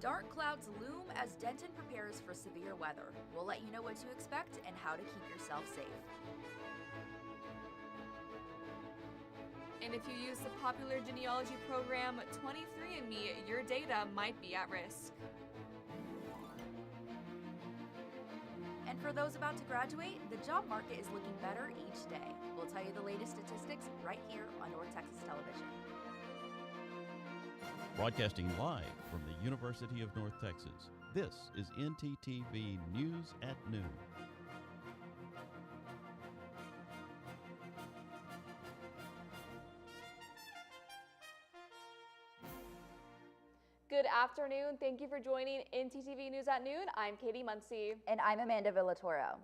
Dark clouds loom as Denton prepares for severe weather. We'll let you know what to expect and how to keep yourself safe. And if you use the popular genealogy program 23andMe, your data might be at risk. And for those about to graduate, the job market is looking better each day. We'll tell you the latest statistics right here on North Texas Television. Broadcasting live from the University of North Texas, this is ntTV News at Noon. Good afternoon. Thank you for joining ntTV News at Noon. I'm Katie Muncie. And I'm Amanda Villatoro.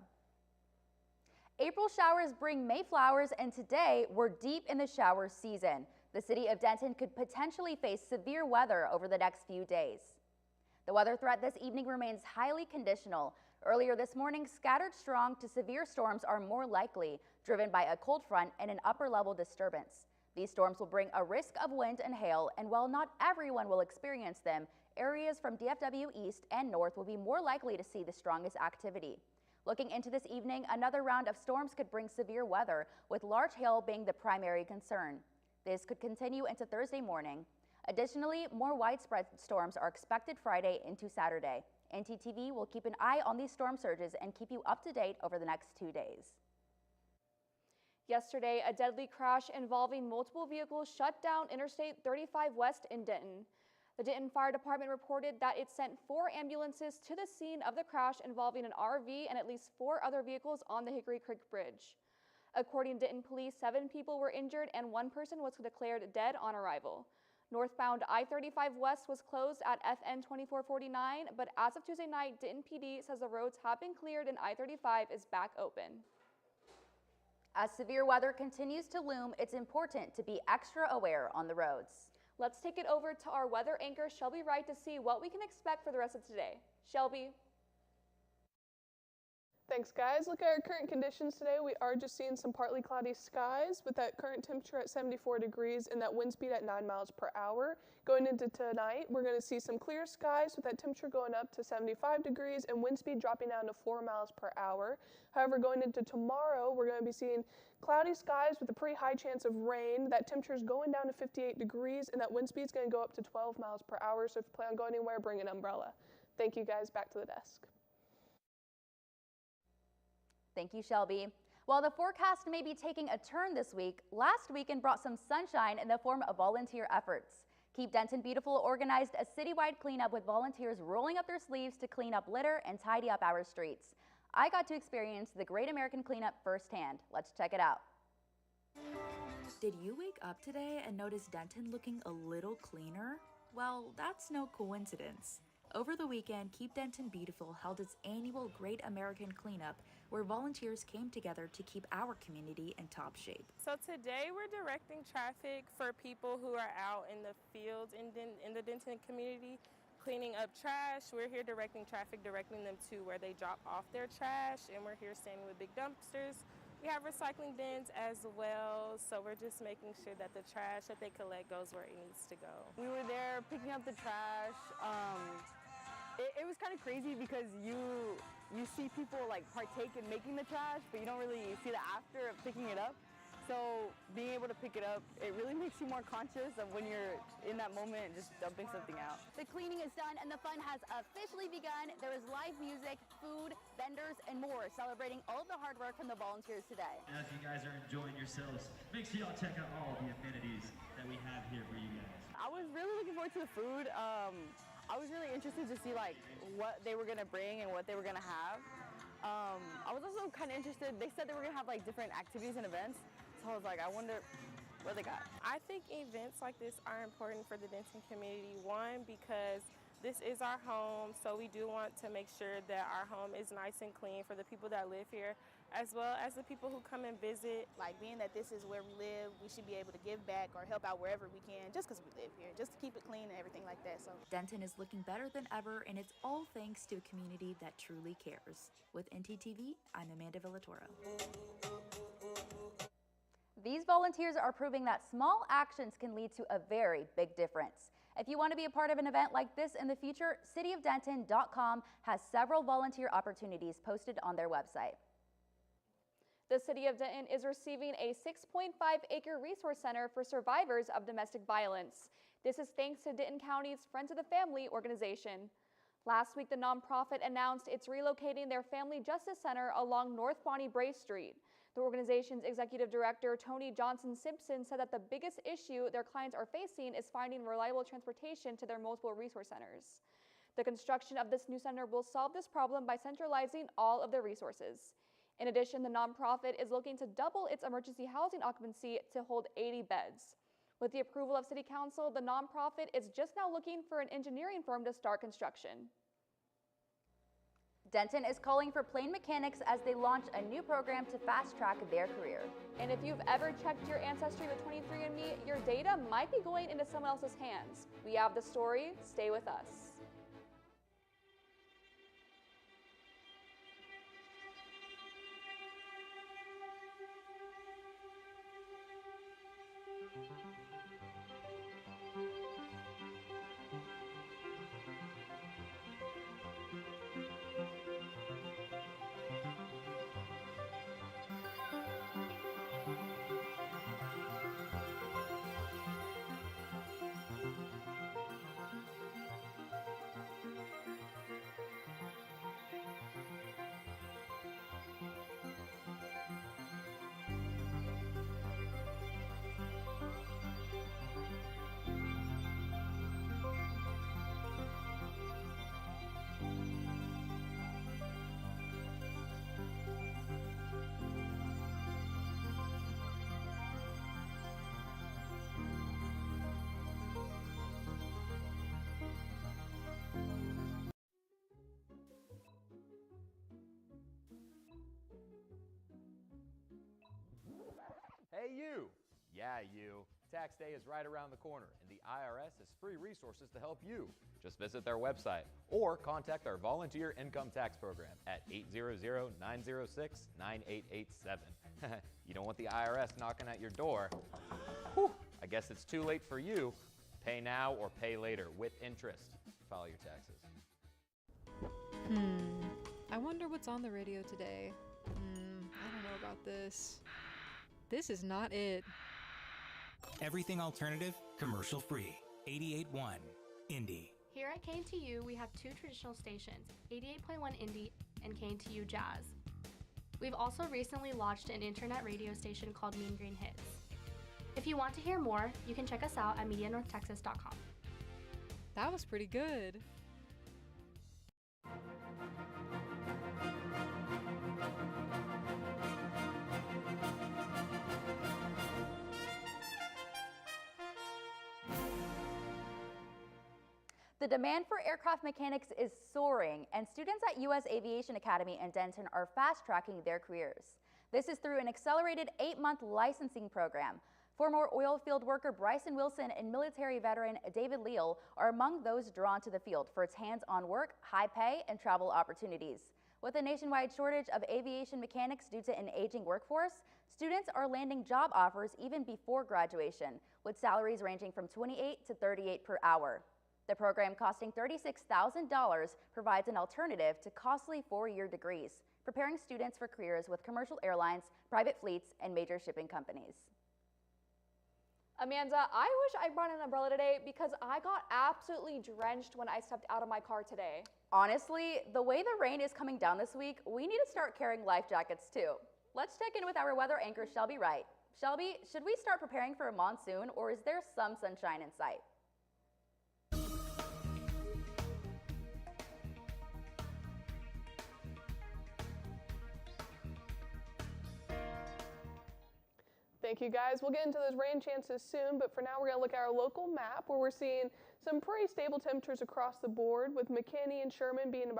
April showers bring May flowers, and today we're deep in the shower season. The city of Denton could potentially face severe weather over the next few days. The weather threat this evening remains highly conditional. Earlier this morning, scattered strong to severe storms are more likely, driven by a cold front and an upper-level disturbance. These storms will bring a risk of wind and hail, and while not everyone will experience them, areas from DFW East and North will be more likely to see the strongest activity. Looking into this evening, another round of storms could bring severe weather, with large hail being the primary concern. This could continue into Thursday morning. Additionally, more widespread storms are expected Friday into Saturday. ntTV will keep an eye on these storm surges and keep you up to date over the next 2 days. Yesterday, a deadly crash involving multiple vehicles shut down Interstate 35 West in Denton. The Denton Fire Department reported that it sent 4 ambulances to the scene of the crash involving an RV and at least 4 other vehicles on the Hickory Creek Bridge. According to Denton police, 7 people were injured and 1 person was declared dead on arrival. Northbound I-35 West was closed at FN 2449, but as of Tuesday night, Denton PD says the roads have been cleared and I-35 is back open. As severe weather continues to loom, it's important to be extra aware on the roads. Let's take it over to our weather anchor, Shelby Wright, to see what we can expect for the rest of today. Shelby. Thanks, guys. Look at our current conditions today. We are just seeing some partly cloudy skies with that current temperature at 74 degrees and that wind speed at 9 miles per hour. Going into tonight, we're going to see some clear skies with that temperature going up to 75 degrees and wind speed dropping down to 4 miles per hour. However, going into tomorrow, we're going to be seeing cloudy skies with a pretty high chance of rain. That temperature is going down to 58 degrees and that wind speed is going to go up to 12 miles per hour. So if you plan on going anywhere, bring an umbrella. Thank you, guys. Back to the desk. Thank you, Shelby. While the forecast may be taking a turn this week, last weekend brought some sunshine in the form of volunteer efforts. Keep Denton Beautiful organized a citywide cleanup with volunteers rolling up their sleeves to clean up litter and tidy up our streets. I got to experience the Great American Cleanup firsthand. Let's check it out. Did you wake up today and notice Denton looking a little cleaner? Well, that's no coincidence. Over the weekend, Keep Denton Beautiful held its annual Great American Cleanup, where volunteers came together to keep our community in top shape. So today we're directing traffic for people who are out in the fields in the Denton community cleaning up trash. We're here directing traffic, directing them to where they drop off their trash, and we're here standing with big dumpsters. We have recycling bins as well, so we're just making sure that the trash that they collect goes where it needs to go. We were there picking up the trash. It was kind of crazy because you see people like partake in making the trash, but you don't really see the after of picking it up. So being able to pick it up, it really makes you more conscious of when you're in that moment just dumping something out. The cleaning is done and the fun has officially begun. There is live music, food, vendors, and more celebrating all of the hard work from the volunteers today. As you guys are enjoying yourselves, make sure y'all check out all the amenities that we have here for you guys. I was really looking forward to the food. I was really interested to see like what they were gonna bring and what they were gonna have. I was also kind of interested. They said they were gonna have like different activities and events, so I was like, I wonder what they got. I think events like this are important for the Denton community. One, because this is our home, so we do want to make sure that our home is nice and clean for the people that live here, as well as the people who come and visit. Like, being that this is where we live, we should be able to give back or help out wherever we can, just because we live here, just to keep it clean and everything like that. So Denton is looking better than ever, and it's all thanks to a community that truly cares. With ntTV, I'm Amanda Villatoro. These volunteers are proving that small actions can lead to a very big difference. If you want to be a part of an event like this in the future, cityofdenton.com has several volunteer opportunities posted on their website. The City of Denton is receiving a 6.5-acre resource center for survivors of domestic violence. This is thanks to Denton County's Friends of the Family organization. Last week, the nonprofit announced it's relocating their Family Justice Center along North Bonnie Brae Street. The organization's executive director, Tony Johnson Simpson, said that the biggest issue their clients are facing is finding reliable transportation to their multiple resource centers. The construction of this new center will solve this problem by centralizing all of their resources. In addition, the nonprofit is looking to double its emergency housing occupancy to hold 80 beds. With the approval of City Council, the nonprofit is just now looking for an engineering firm to start construction. Denton is calling for plane mechanics as they launch a new program to fast-track their career. And if you've ever checked your ancestry with 23andMe, your data might be going into someone else's hands. We have the story. Stay with us. Hey you! Yeah, you. Tax day is right around the corner, and the IRS has free resources to help you. Just visit their website or contact our volunteer income tax program at 800-906-9887. You don't want the IRS knocking at your door. Whew, I guess it's too late for you. Pay now or pay later with interest. File your taxes. I wonder what's on the radio today. I don't know about this. This is not it. Everything alternative, commercial free. 88.1 Indie. Here at KNTU, we have two traditional stations, 88.1 Indie and KNTU Jazz. We've also recently launched an internet radio station called Mean Green Hits. If you want to hear more, you can check us out at MediaNorthTexas.com. That was pretty good. The demand for aircraft mechanics is soaring, and students at U.S. Aviation Academy in Denton are fast-tracking their careers. This is through an accelerated 8-month licensing program. Former oil field worker Bryson Wilson and military veteran David Leal are among those drawn to the field for its hands-on work, high pay, and travel opportunities. With a nationwide shortage of aviation mechanics due to an aging workforce, students are landing job offers even before graduation, with salaries ranging from $28 to $38 per hour. The program, costing $36,000, provides an alternative to costly 4-year degrees, preparing students for careers with commercial airlines, private fleets, and major shipping companies. Amanda, I wish I brought an umbrella today because I got absolutely drenched when I stepped out of my car today. Honestly, the way the rain is coming down this week, we need to start carrying life jackets too. Let's check in with our weather anchor, Shelby Wright. Shelby, should we start preparing for a monsoon, or is there some sunshine in sight? Thank you, guys. We'll get into those rain chances soon, but for now we're going to look at our local map where we're seeing some pretty stable temperatures across the board, with McKinney and Sherman being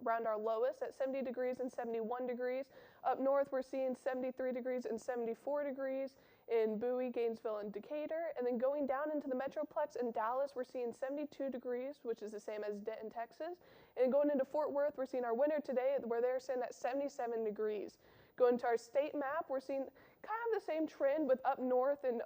around our lowest at 70 degrees and 71 degrees. Up north, we're seeing 73 degrees and 74 degrees in Bowie, Gainesville, and Decatur. And then going down into the Metroplex in Dallas, we're seeing 72 degrees, which is the same as Denton, Texas. And going into Fort Worth, we're seeing our winter today where they're sitting at 77 degrees. Going to our state map, we're seeing kind of the same trend with up north in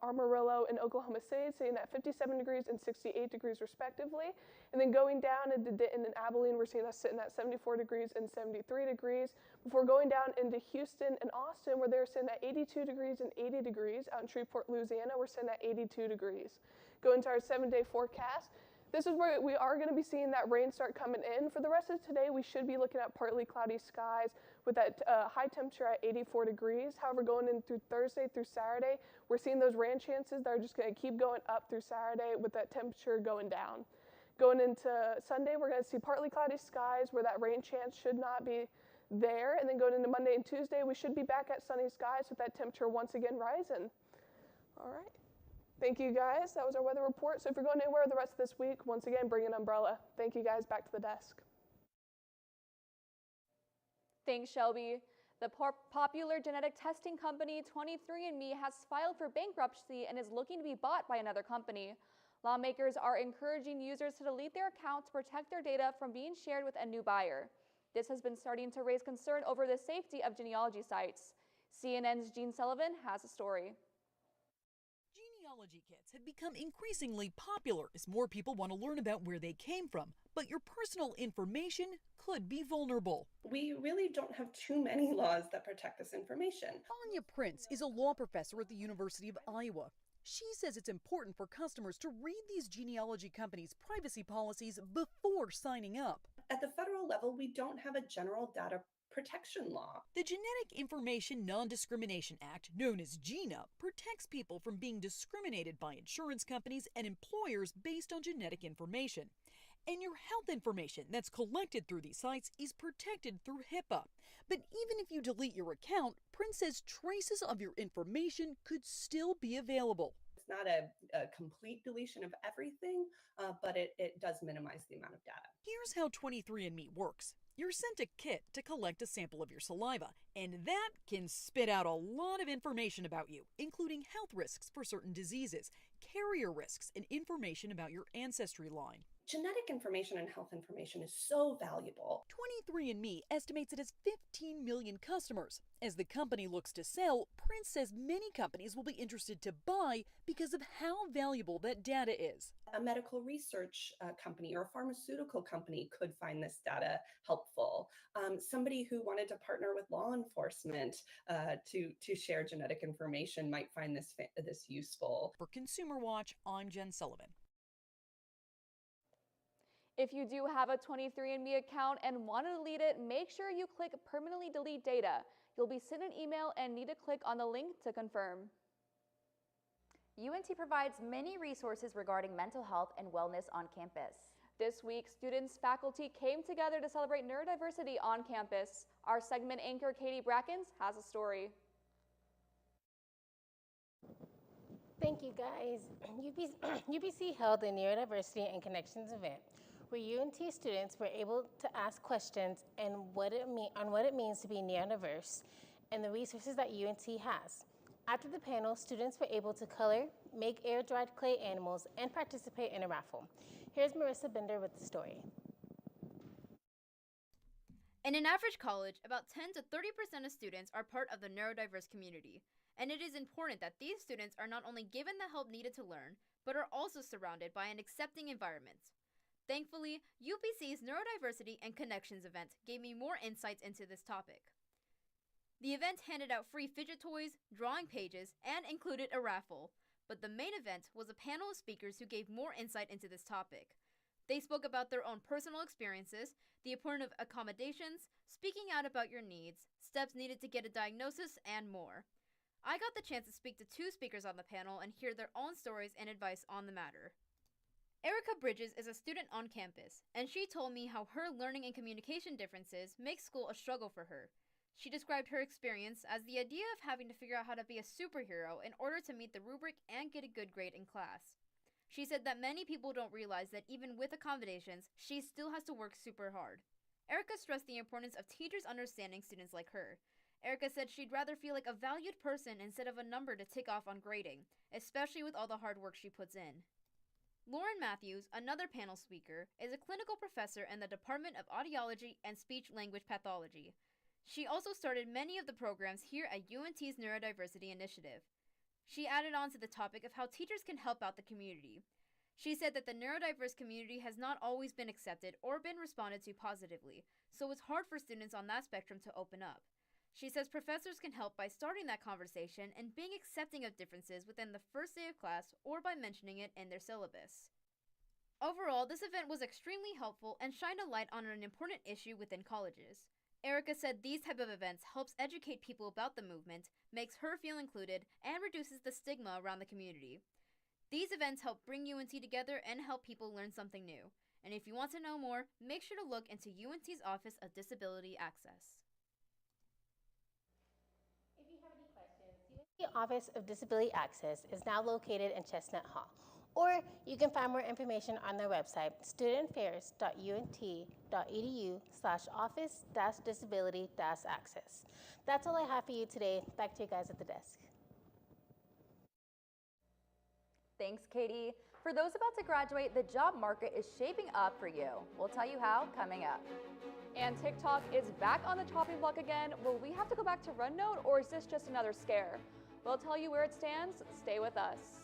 Amarillo and Oklahoma City, sitting at 57 degrees and 68 degrees respectively. And then going down into Denton and Abilene, we're seeing us sitting at 74 degrees and 73 degrees. Before going down into Houston and Austin, where they're sitting at 82 degrees and 80 degrees. Out in Shreveport, Louisiana, we're sitting at 82 degrees. Going to our 7-day forecast. This is where we are going to be seeing that rain start coming in. For the rest of today, we should be looking at partly cloudy skies with that high temperature at 84 degrees. However, going in through Thursday through Saturday, we're seeing those rain chances that are just going to keep going up through Saturday with that temperature going down. Going into Sunday, we're going to see partly cloudy skies where that rain chance should not be there. And then going into Monday and Tuesday, we should be back at sunny skies with that temperature once again rising. All right. Thank you, guys. That was our weather report. So if you're going anywhere the rest of this week, once again, bring an umbrella. Thank you, guys. Back to the desk. Thanks, Shelby. The popular genetic testing company 23andMe has filed for bankruptcy and is looking to be bought by another company. Lawmakers are encouraging users to delete their account to protect their data from being shared with a new buyer. This has been starting to raise concern over the safety of genealogy sites. CNN's Gene Sullivan has a story. Genealogy kits have become increasingly popular as more people want to learn about where they came from, but your personal information could be vulnerable. We really don't have too many laws that protect this information. Anya Prince is a law professor at the University of Iowa. She says it's important for customers to read these genealogy companies' privacy policies before signing up. At the federal level, we don't have a general data protection law. The Genetic Information Non-Discrimination Act, known as GINA, protects people from being discriminated by insurance companies and employers based on genetic information. And your health information that's collected through these sites is protected through HIPAA. But even if you delete your account, Prince says traces of your information could still be available. It's not a complete deletion of everything, but it does minimize the amount of data. Here's how 23andMe works. You're sent a kit to collect a sample of your saliva, and that can spit out a lot of information about you, including health risks for certain diseases, carrier risks, and information about your ancestry line. Genetic information and health information is so valuable. 23andMe estimates it has 15 million customers. As the company looks to sell, Prince says many companies will be interested to buy because of how valuable that data is. A medical research company or a pharmaceutical company could find this data helpful. Somebody who wanted to partner with law enforcement to share genetic information might find this useful. For Consumer Watch, I'm Jen Sullivan. If you do have a 23andMe account and want to delete it, make sure you click Permanently Delete Data. You'll be sent an email and need to click on the link to confirm. UNT provides many resources regarding mental health and wellness on campus. This week, students, faculty came together to celebrate neurodiversity on campus. Our segment anchor, Katie Brackens, has a story. Thank you, guys. UBC held a Neurodiversity and Connections event where UNT students were able to ask questions on what it means to be neurodiverse and the resources that UNT has. After the panel, students were able to color, make air-dried clay animals, and participate in a raffle. Here's Marissa Bender with the story. In an average college, about 10 to 30% of students are part of the neurodiverse community, and it is important that these students are not only given the help needed to learn, but are also surrounded by an accepting environment. Thankfully, UBC's Neurodiversity and Connections event gave me more insights into this topic. The event handed out free fidget toys, drawing pages, and included a raffle, but the main event was a panel of speakers who gave more insight into this topic. They spoke about their own personal experiences, the importance of accommodations, speaking out about your needs, steps needed to get a diagnosis, and more. I got the chance to speak to two speakers on the panel and hear their own stories and advice on the matter. Erica Bridges is a student on campus, and she told me how her learning and communication differences make school a struggle for her. She described her experience as the idea of having to figure out how to be a superhero in order to meet the rubric and get a good grade in class. She said that many people don't realize that even with accommodations, she still has to work super hard. Erica stressed the importance of teachers understanding students like her. Erica said she'd rather feel like a valued person instead of a number to tick off on grading, especially with all the hard work she puts in. Lauren Matthews, another panel speaker, is a clinical professor in the Department of Audiology and Speech-Language Pathology. She also started many of the programs here at UNT's Neurodiversity Initiative. She added on to the topic of how teachers can help out the community. She said that the neurodiverse community has not always been accepted or been responded to positively, so it's hard for students on that spectrum to open up. She says professors can help by starting that conversation and being accepting of differences within the first day of class or by mentioning it in their syllabus. Overall, this event was extremely helpful and shined a light on an important issue within colleges. Erica said these type of events helps educate people about the movement, makes her feel included, and reduces the stigma around the community. These events help bring UNT together and help people learn something new. And if you want to know more, make sure to look into UNT's Office of Disability Access. If you have any questions, UNT Office of Disability Access is now located in Chestnut Hall. Or you can find more information on their website, studentaffairs.unt.edu/office-disability-access. That's all I have for you today. Back to you guys at the desk. Thanks, Katie. For those about to graduate, the job market is shaping up for you. We'll tell you how coming up. And TikTok is back on the chopping block again. Will we have to go back to Red Note, or is this just another scare? We'll tell you where it stands. Stay with us.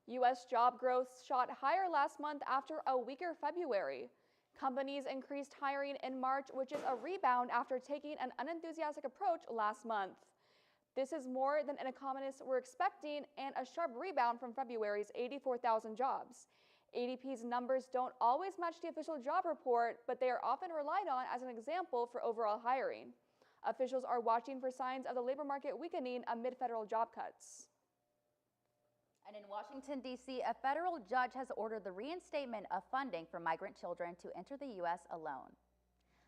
U.S. job growth shot higher last month after a weaker February. Companies increased hiring in March, which is a rebound after taking an unenthusiastic approach last month. This is more than economists were expecting and a sharp rebound from February's 84,000 jobs. ADP's numbers don't always match the official job report, but they are often relied on as an example for overall hiring. Officials are watching for signs of the labor market weakening amid federal job cuts. And in Washington, D.C., a federal judge has ordered the reinstatement of funding for migrant children to enter the U.S. alone.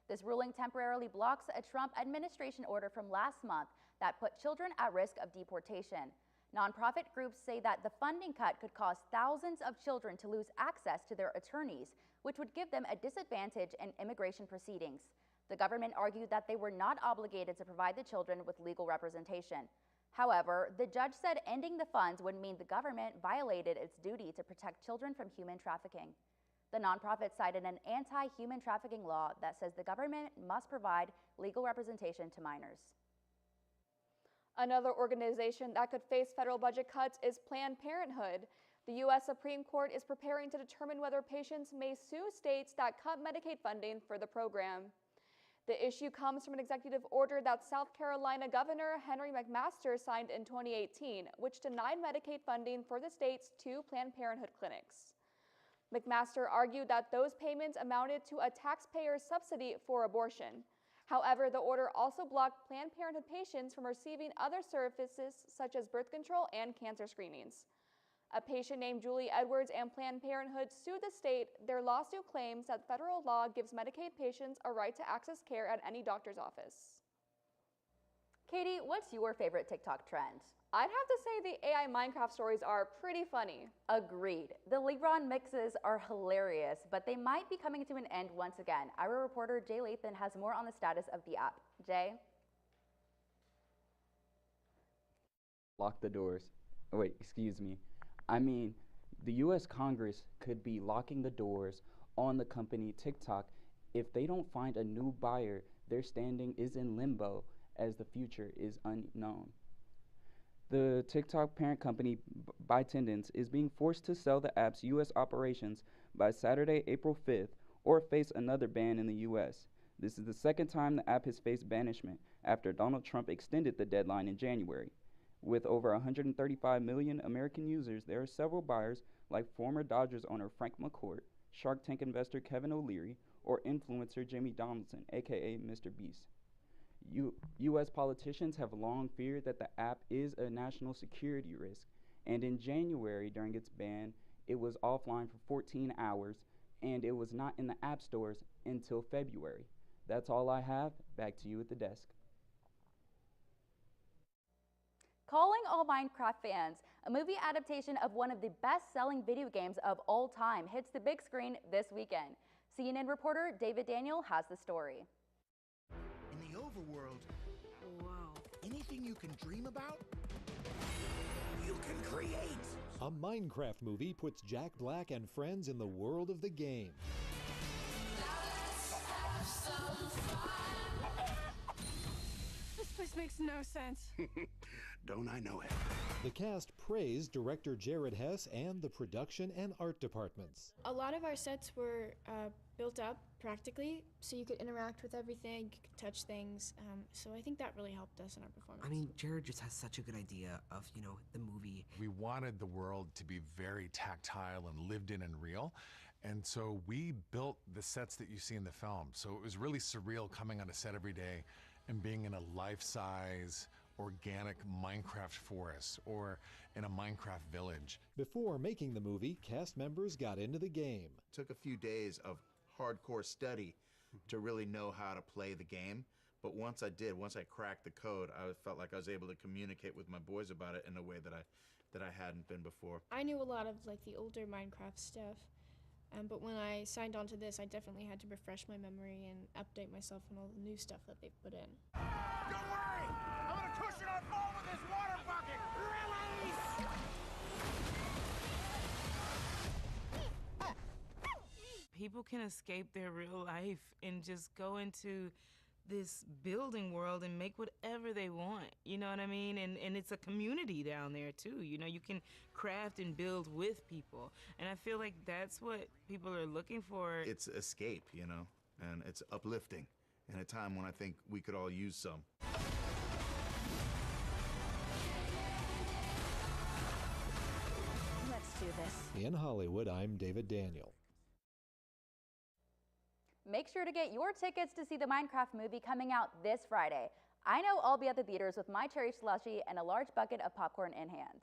This ruling temporarily blocks a Trump administration order from last month that put children at risk of deportation. Nonprofit groups say that the funding cut could cause thousands of children to lose access to their attorneys, which would give them a disadvantage in immigration proceedings. The government argued that they were not obligated to provide the children with legal representation. However, the judge said ending the funds would mean the government violated its duty to protect children from human trafficking. The nonprofit cited an anti-human trafficking law that says the government must provide legal representation to minors. Another organization that could face federal budget cuts is Planned Parenthood. The U.S. Supreme Court is preparing to determine whether patients may sue states that cut Medicaid funding for the program. The issue comes from an executive order that South Carolina Governor Henry McMaster signed in 2018, which denied Medicaid funding for the state's 2 Planned Parenthood clinics. McMaster argued that those payments amounted to a taxpayer subsidy for abortion. However, the order also blocked Planned Parenthood patients from receiving other services such as birth control and cancer screenings. A patient named Julie Edwards and Planned Parenthood sued the state. Their lawsuit claims that federal law gives Medicaid patients a right to access care at any doctor's office. Katie, what's your favorite TikTok trend? I'd have to say the AI Minecraft stories are pretty funny. Agreed. The LeBron mixes are hilarious, but they might be coming to an end once again. Our reporter Jay Lathan has more on the status of the app. Jay? Lock the doors. Oh, wait, excuse me. I mean, the U.S. Congress could be locking the doors on the company TikTok if they don't find a new buyer. Their standing is in limbo as the future is unknown. The TikTok parent company ByteDance is being forced to sell the app's U.S. operations by Saturday, April 5th, or face another ban in the U.S. This is the second time the app has faced banishment after Donald Trump extended the deadline in January. With over 135 million American users, there are several buyers like former Dodgers owner Frank McCourt, Shark Tank investor Kevin O'Leary, or influencer Jimmy Donaldson, aka Mr. Beast. U.S. politicians have long feared that the app is a national security risk, and in January, during its ban, it was offline for 14 hours, and it was not in the app stores until February. That's all I have. Back to you at the desk. Calling all Minecraft fans, a movie adaptation of one of the best-selling video games of all time hits the big screen this weekend. CNN reporter David Daniel has the story. In the overworld, wow, anything you can dream about, you can create. A Minecraft movie puts Jack Black and friends in the world of the game. This place makes no sense. Don't I know it? The cast praised director Jared Hess and the production and art departments. A lot of our sets were built up practically, so you could interact with everything, you could touch things, so I think that really helped us in our performance. I mean, Jared just has such a good idea of, the movie. We wanted the world to be very tactile and lived in and real, and so we built the sets that you see in the film. So it was really surreal coming on a set every day and being in a life-size, organic Minecraft forest or in a Minecraft village. Before making the movie, cast members got into the game. Took a few days of hardcore study to really know how to play the game. But once I cracked the code, I felt like I was able to communicate with my boys about it in a way that I hadn't been before. I knew a lot of the older Minecraft stuff, but when I signed on to this, I definitely had to refresh my memory and update myself on all the new stuff that they've put in. Don't worry! I'm gonna cushion our fall with this water bucket! Release! People can escape their real life and just go into this building world and make whatever they want, you know what I mean? And it's a community down there too, you can craft and build with people. And I feel like that's what people are looking for. It's escape, and it's uplifting in a time when I think we could all use some. Let's do this. In Hollywood, I'm David Daniel. Make sure to get your tickets to see the Minecraft movie coming out this Friday. I know I'll be at the theaters with my cherry slushie and a large bucket of popcorn in hand.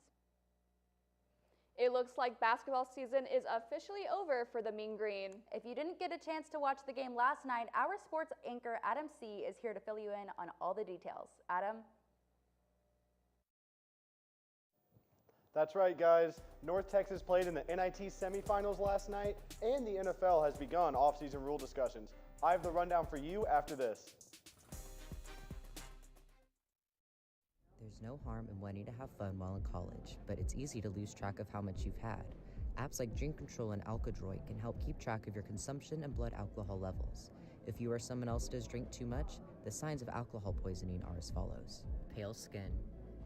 It looks like basketball season is officially over for the Mean Green. If you didn't get a chance to watch the game last night, our sports anchor Adam C. is here to fill you in on all the details. Adam? That's right, guys. North Texas played in the NIT semifinals last night, and the NFL has begun off-season rule discussions. I have the rundown for you after this. There's no harm in wanting to have fun while in college, but it's easy to lose track of how much you've had. Apps like Drink Control and Alkadroid can help keep track of your consumption and blood alcohol levels. If you or someone else does drink too much, the signs of alcohol poisoning are as follows: pale skin,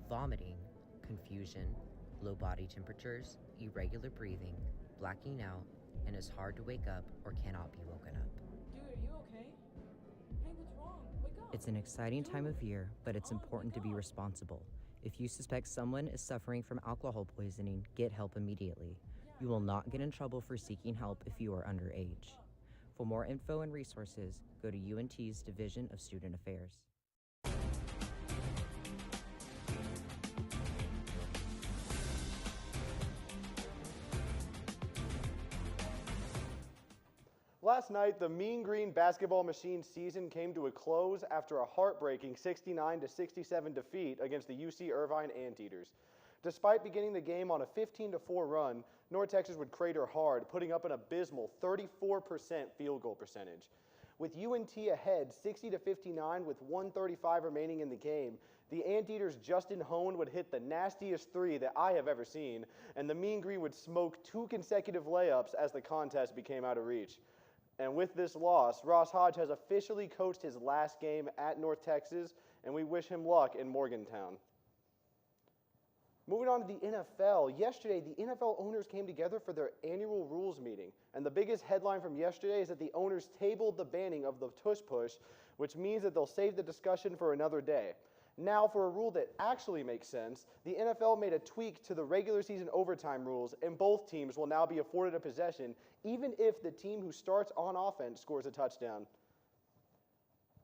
vomiting, confusion, low body temperatures, irregular breathing, blacking out, and is hard to wake up or cannot be woken up. Dude, are you okay? Hey, what's wrong? Wake up. It's an exciting time of year, but it's important to be responsible. If you suspect someone is suffering from alcohol poisoning, get help immediately. You will not get in trouble for seeking help if you are underage. For more info and resources, go to UNT's Division of Student Affairs. Last night, the Mean Green basketball machine season came to a close after a heartbreaking 69-67 defeat against the UC Irvine Anteaters. Despite beginning the game on a 15-4 run, North Texas would crater hard, putting up an abysmal 34% field goal percentage. With UNT ahead 60-59 with 1:35 remaining in the game, the Anteaters' Justin Hone would hit the nastiest three that I have ever seen, and the Mean Green would smoke 2 consecutive layups as the contest became out of reach. And with this loss, Ross Hodge has officially coached his last game at North Texas, and we wish him luck in Morgantown. Moving on to the NFL. Yesterday, the NFL owners came together for their annual rules meeting. And the biggest headline from yesterday is that the owners tabled the banning of the tush push, which means that they'll save the discussion for another day. Now, for a rule that actually makes sense, the NFL made a tweak to the regular season overtime rules, and both teams will now be afforded a possession, even if the team who starts on offense scores a touchdown.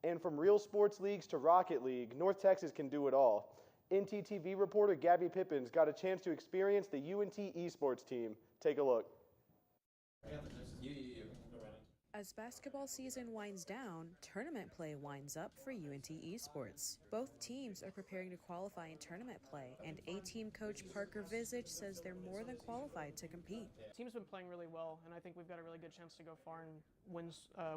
And from real sports leagues to Rocket League, North Texas can do it all. ntTV reporter Gabby Pippins got a chance to experience the UNT esports team. Take a look. As basketball season winds down, tournament play winds up for UNT esports. Both teams are preparing to qualify in tournament play, and A-team coach Parker Visage says they're more than qualified to compete. The team's been playing really well, and I think we've got a really good chance to go far and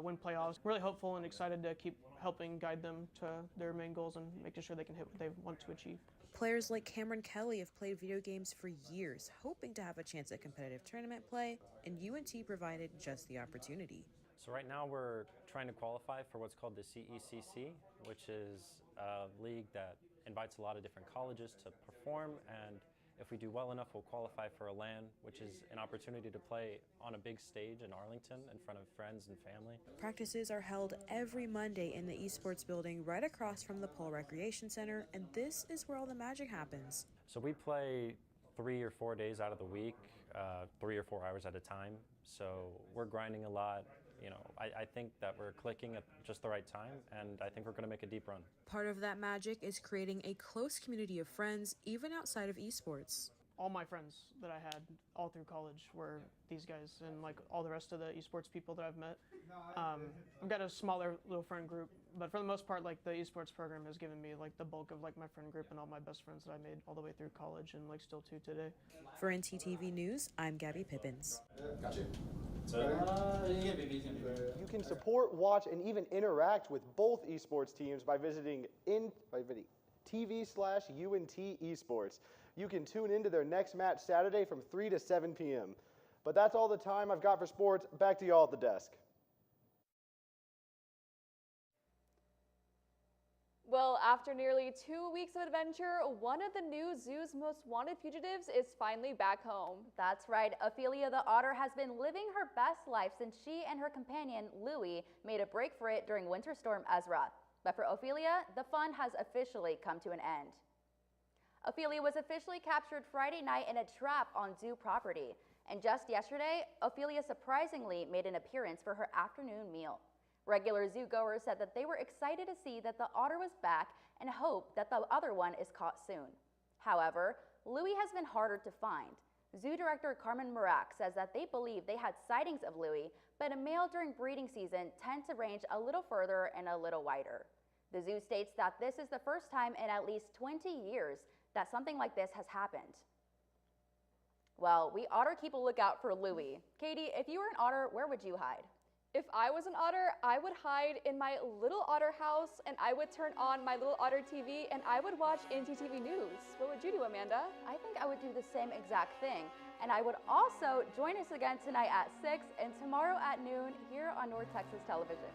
win playoffs. Really hopeful and excited to keep helping guide them to their main goals and making sure they can hit what they want to achieve. Players like Cameron Kelly have played video games for years, hoping to have a chance at competitive tournament play, and UNT provided just the opportunity. So right now we're trying to qualify for what's called the CECC, which is a league that invites a lot of different colleges to perform, and if we do well enough, we'll qualify for a LAN, which is an opportunity to play on a big stage in Arlington in front of friends and family. Practices are held every Monday in the esports building right across from the Pole Recreation Center, and this is where all the magic happens. So we play 3 or 4 days out of the week, 3 or 4 hours at a time, so we're grinding a lot. You know, I think that we're clicking at just the right time, and I think we're going to make a deep run. Part of that magic is creating a close community of friends, even outside of esports. All my friends that I had all through college were these guys, and like all the rest of the esports people that I've met. I've got a smaller little friend group, but for the most part, like the esports program has given me like the bulk of like my friend group and all my best friends that I made all the way through college and like still to today. For ntTV News, I'm Gabby Pippins. Gotcha. You can support, watch, and even interact with both esports teams by visiting TV/UNT Esports. You can tune into their next match Saturday from 3 to 7 p.m. But that's all the time I've got for sports. Back to y'all at the desk. Well, after nearly 2 weeks of adventure, one of the new zoo's most wanted fugitives is finally back home. That's right. Ophelia the otter has been living her best life since she and her companion, Louie, made a break for it during Winter Storm Ezra. But for Ophelia, the fun has officially come to an end. Ophelia was officially captured Friday night in a trap on zoo property. And just yesterday, Ophelia surprisingly made an appearance for her afternoon meal. Regular zoo goers said that they were excited to see that the otter was back and hope that the other one is caught soon. However, Louie has been harder to find. Zoo director Carmen Murak says that they believe they had sightings of Louie, but a male during breeding season tends to range a little further and a little wider. The zoo states that this is the first time in at least 20 years that something like this has happened. Well, we ought to keep a lookout for Louie. Katie, if you were an otter, where would you hide? If I was an otter, I would hide in my little otter house, and I would turn on my little otter TV, and I would watch ntTV News. What would you do, Amanda? I think I would do the same exact thing. And I would also join us again tonight at 6 and tomorrow at noon here on North Texas Television.